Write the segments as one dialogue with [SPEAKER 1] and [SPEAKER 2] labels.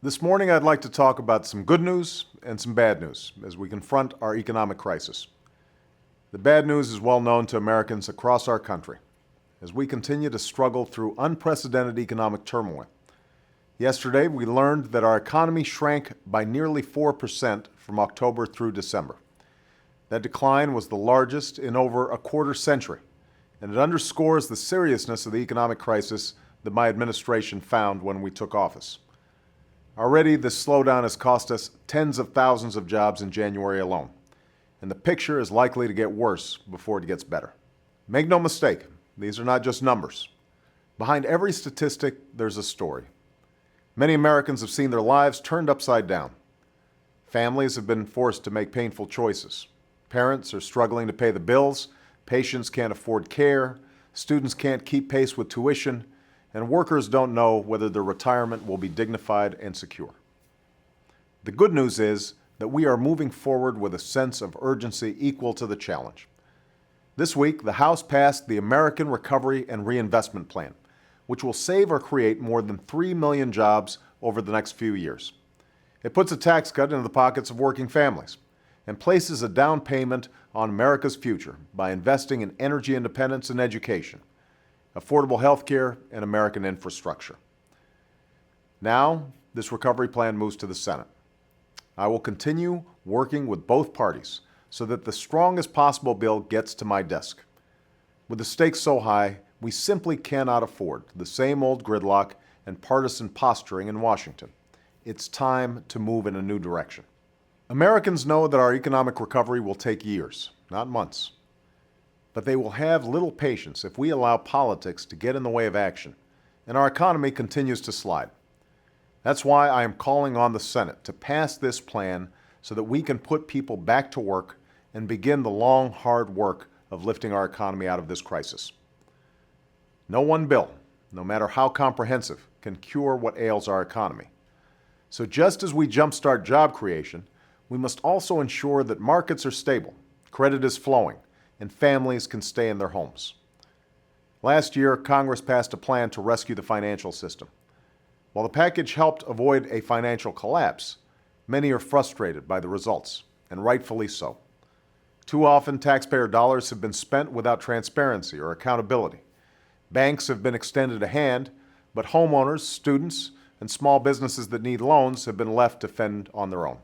[SPEAKER 1] This morning, I'd like to talk about some good news and some bad news as we confront our economic crisis. The bad news is well known to Americans across our country as we continue to struggle through unprecedented economic turmoil. Yesterday, we learned that our economy shrank by nearly 4% from October through December. That decline was the largest in over a quarter century, and it underscores the seriousness of the economic crisis that my administration found when we took office. Already, this slowdown has cost us tens of thousands of jobs in January alone, and the picture is likely to get worse before it gets better. Make no mistake, these are not just numbers. Behind every statistic, there's a story. Many Americans have seen their lives turned upside down. Families have been forced to make painful choices. Parents are struggling to pay the bills, patients can't afford care, students can't keep pace with tuition, and workers don't know whether their retirement will be dignified and secure. The good news is that we are moving forward with a sense of urgency equal to the challenge. This week, the House passed the American Recovery and Reinvestment Plan, which will save or create more than 3 million jobs over the next few years. It puts a tax cut into the pockets of working families and places a down payment on America's future by investing in energy independence and education, affordable health care, and American infrastructure. Now, this recovery plan moves to the Senate. I will continue working with both parties so that the strongest possible bill gets to my desk. With the stakes so high, we simply cannot afford the same old gridlock and partisan posturing in Washington. It's time to move in a new direction. Americans know that our economic recovery will take years, not months. But they will have little patience if we allow politics to get in the way of action, and our economy continues to slide. That's why I am calling on the Senate to pass this plan so that we can put people back to work and begin the long, hard work of lifting our economy out of this crisis. No one bill, no matter how comprehensive, can cure what ails our economy. So just as we jumpstart job creation, we must also ensure that markets are stable, credit is flowing, and families can stay in their homes. Last year, Congress passed a plan to rescue the financial system. While the package helped avoid a financial collapse, many are frustrated by the results, and rightfully so. Too often, taxpayer dollars have been spent without transparency or accountability. Banks have been extended a hand, but homeowners, students, and small businesses that need loans have been left to fend on their own.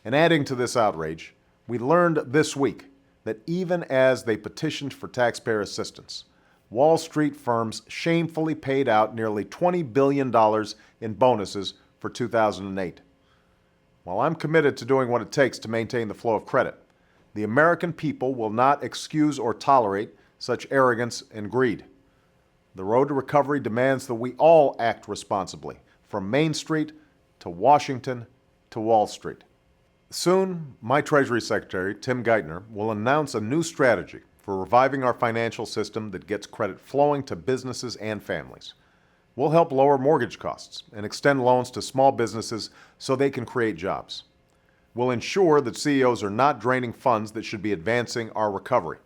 [SPEAKER 1] And adding to this outrage, we learned this week that even as they petitioned for taxpayer assistance, Wall Street firms shamefully paid out nearly $20 billion in bonuses for 2008. While I'm committed to doing what it takes to maintain the flow of credit, the American people will not excuse or tolerate such arrogance and greed. The road to recovery demands that we all act responsibly, from Main Street to Washington to Wall Street. Soon, my Treasury Secretary, Tim Geithner, will announce a new strategy for reviving our financial system that gets credit flowing to businesses and families. We'll help lower mortgage costs and extend loans to small businesses so they can create jobs. We'll ensure that CEOs are not draining funds that should be advancing our recovery.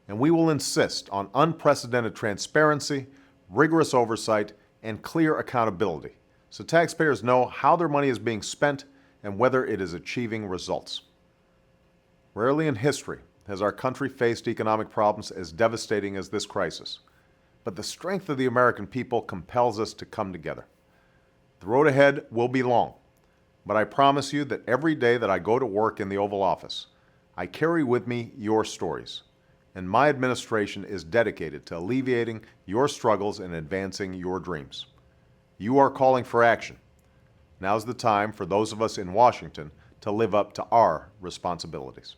[SPEAKER 1] And we will insist on unprecedented transparency, rigorous oversight, and clear accountability so taxpayers know how their money is being spent and whether it is achieving results. Rarely in history has our country faced economic problems as devastating as this crisis, but the strength of the American people compels us to come together. The road ahead will be long, but I promise you that every day that I go to work in the Oval Office, I carry with me your stories, and my administration is dedicated to alleviating your struggles and advancing your dreams. You are calling for action. Now's the time for those of us in Washington to live up to our responsibilities.